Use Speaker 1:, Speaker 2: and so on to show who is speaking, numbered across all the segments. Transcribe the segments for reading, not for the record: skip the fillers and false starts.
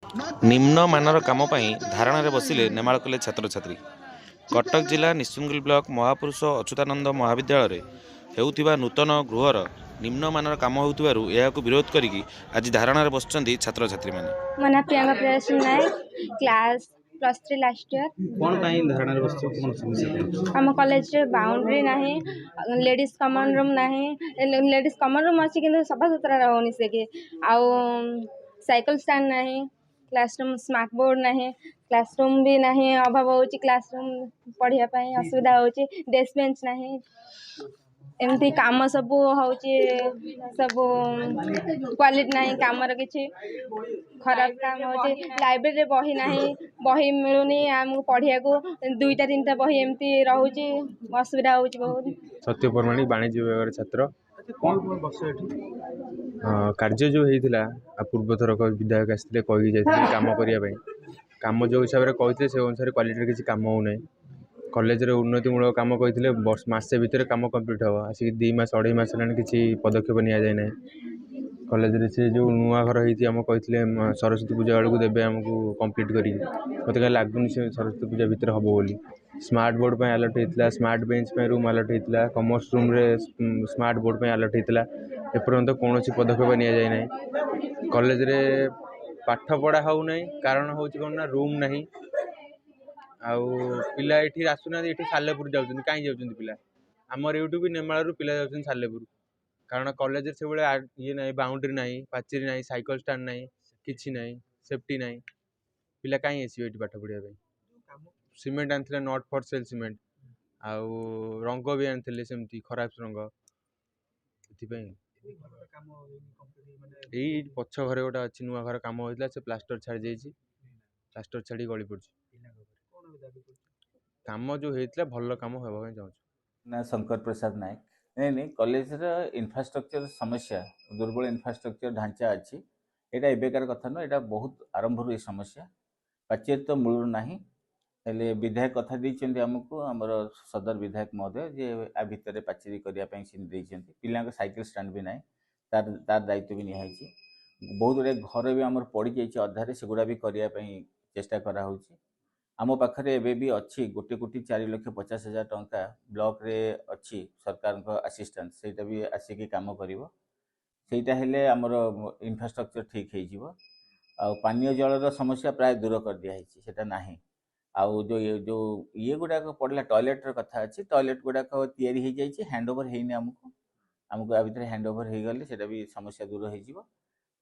Speaker 1: ନିମ୍ନମାନର କାମ ପାଇଁ ଧାରଣାରେ ବସିଲେ ନେମାଳ କଲେ ଛାତ୍ରଛାତ୍ରୀ। କଟକ ଜିଲ୍ଲା ନିଶୁଙ୍ଗିଲ ବ୍ଲକ ମହାପୁରୁଷ ଅଚ୍ୟୁତାନନ୍ଦ ମହାବିଦ୍ୟାଳୟରେ ହେଉଥିବା ନୂତନ ଗୃହର ନିମ୍ନମାନର କାମ ହେଉଥିବାରୁ ଏହାକୁ ବିରୋଧ କରିକି ଆଜି ଧାରଣାରେ ବସିଛନ୍ତି ଛାତ୍ରଛାତ୍ରୀମାନେ।
Speaker 2: ମୋ ନାଁ Priyanka Priyadarshini Nayak, class +3 last year.
Speaker 3: कौन कहीं धारणा बस कौन समस्या
Speaker 2: ଆମ କଲେଜରେ ବାଉଣ୍ଡ୍ରି ନାହିଁ, ଲେଡ଼ିଜ୍ କମନ ରୁମ୍ ନାହିଁ। ଲେଡ଼ିଜ୍ କମନ ରୁମ୍ ଅଛି କିନ୍ତୁ ସଫାସୁତୁରା ରହୁନି ସେଠି। ଆଉ ସାଇକେଲ ଷ୍ଟାଣ୍ଡ ନାହିଁ, କ୍ଲାସରୁମ୍ ସ୍ମାର୍ଟ ବୋର୍ଡ଼ ନାହିଁ, କ୍ଲାସରୁମ୍ ବି ନାହିଁ, ଅଭାବ ହେଉଛି। କ୍ଲାସରୁମ୍ ପଢ଼ିବା ପାଇଁ ଅସୁବିଧା ହେଉଛି, ଡେସ୍କ ବେଞ୍ଚ ନାହିଁ। ଏମିତି କାମ ସବୁ ହେଉଛି, ସବୁ କ୍ୱାଲିଟି ନାହିଁ କାମର, କିଛି ଖରାପ କାମ ହେଉଛି। ଲାଇବ୍ରେରୀରେ ବହି ନାହିଁ, ବହି ମିଳୁନି ଆମକୁ ପଢ଼ିବାକୁ, 2ଟା 3ଟା ବହି ଏମିତି ରହୁଛି, ଅସୁବିଧା ହେଉଛି ବହୁତ।
Speaker 4: सत्य परमाणिक वाणिज्य विभाग छात्र
Speaker 3: कौन कौन बस एठी
Speaker 4: कार्य जो होता पूर्व थरक विधायक आसते कहीकि जाते कम करने कम जो हिसाब से कहते से अनुसार क्वालिटी किसी कम होना कॉलेज रे उन्नतिमूलक कम कहते मसे भितर कम कम्प्लीट हम आसिक 2 मास 2.5 मास है किसी पदक्षेप नि जाए ना कॉलेज रे से जो नुआ घर होती आम कहते सरस्वती पूजा बेलू देवे आमको कम्प्लीट कर मत कहीं लगुनि से सरस्वती पूजा भितर हम बोली स्मार्ट बोर्ड पर अलर्ट होता स्मार्ट बेंच पे रूम अलर्ट होता कॉमर्स रूम रे स्मार्ट बोर्ड पे अलर्ट होता एपर्यंत कौन पदक्षेप नि जाए ना कॉलेज रे पाठ पढ़ा हो ना कारण हूँ कौन ना रूम नहीं आउ पिला ये आसुना ये सालेपुर जाऊँ कहीं जाऊँ पिला आमर यूट्यूब भी नेमाल पिला जाऊँ सालेपुर कारण कॉलेज से ये ना बाउंड्री ना पाचेरी ना साइकिल स्टाण्ड ना कि ना सेफ्टी ना पिला कहीं आसवे ये पाठ पढ़ाई सीमेंट आनी नॉट फॉर सेल सीमेंट आउ रंग भी आनी सेमती खराब रंग यही पछ घरे गोटे अच्छी नुआ घर कम होता से प्लास्टर छाड़ी जाइए प्लास्टर छाड़ी गली पड़ी कम जो होता भल कम होगा चाहूँ
Speaker 5: ना शंकर प्रसाद नायक नहीं नहीं कॉलेज इंफ्रास्ट्रक्चर समस्या दुर्बल इंफ्रास्ट्रक्चर ढांचा अच्छी यहाँ एबेकार कथा नुह यहाँ बहुत आरंभ ये समस्या पाचेरी तो मूल ना हेले विधायक कथा देते आमको आमर सदर विधायक महोदय जे आ भितर पाचेरी करने पिला साइकिल स्टाण्ड भी ना तार दायित्व भी निहाई बहुत गुड़े घर भी आम पड़ जाइए अधारे से गुड़ा भी करने चेष्टा करा आम पाखे एवं भी अच्छी 1,04,50,000 टंका ब्लॉक रे अच्छी सरकार असिस्टेंस सेटा भी आसिक काम करा हेले आमर इंफ्रास्ट्रक्चर ठीक हो पानीय जलर समस्या प्राय दूर कर दिखाई सेटा नाही आउ जो ये गुड़ाक पड़ला टॉयलेट कथा अच्छी टॉयलेट गुड़ाक तैयारी हो जाइए हैंड ओवर होनी आमको आमको आ भितर हैंड ओवर हो गले सेटा भी समस्या दूर हो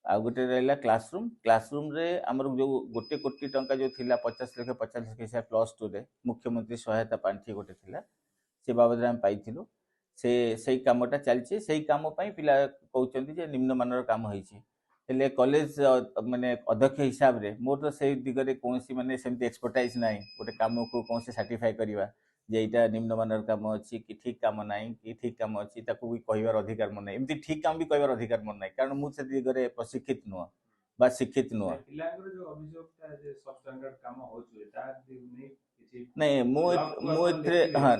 Speaker 5: आ गोटे रहा क्लासरूम रे आमर जो 1,00,00,000 टंका जो थिला 50,00,000 हिसाब +2 रे मुख्यमंत्री सहायता पांठी गोटे थिला से बाबद आम पाइथिलु से कामटा चलछि से काम पई पिला कहउचंती जे निम्न मानर काम होइछि हेले कॉलेज माने अध्यक्ष हिसाब रे मोर तो से दिगरे कोनसी माने सेमती एक्सपर्टाइज नाही गोटे काम को कोनसे सर्टिफाई करबा जे इटा निम्न मानर काम अच्छी कि ठीक काम नहीं कि ठीक काम अच्छी ताकू भी कहबार अधिकार मन नहीं एमती ठीक काम भी कहबार अधिकार मन नहीं कारण मुझे दिगरे प्रशिक्षित नुह बा शिक्षित नुह नहीं मुझे हाँ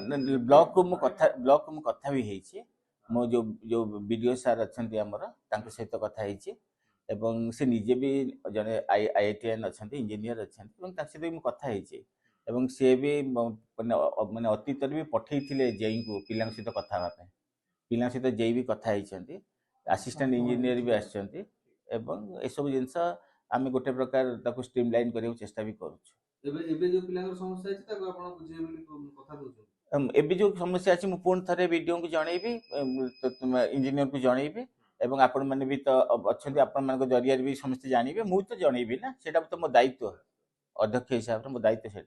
Speaker 5: ब्लॉक को मु कथा भी है मो जो वीडियो सार अच्छा आमर सहित कथा एवं से निजे भी जने IITN अच्छा इंजीनियर अच्छा सहित भी कथा एवं सी भी माने अतीत भी पठे जेई को पिला सहित कथा पिला सहित जेई भी कथा असिस्टेंट इंजीनियर भी आसछंती एवं ए सब जिनस आम गोटे प्रकार ताको स्ट्रीमलाइन करने चेष्टा भी एबे जो समस्या अच्छी मुझे पुणी थे वीडियो को जनइबी इंजीनियर को जनइबी एवं आपण मैंने भी तो अच्छा आपण मान जरिया भी समस्ते जानवे मुझे तो जनइबी ना से तो मो दायित्व अध्यक्ष हिसाब से मो दायित्व से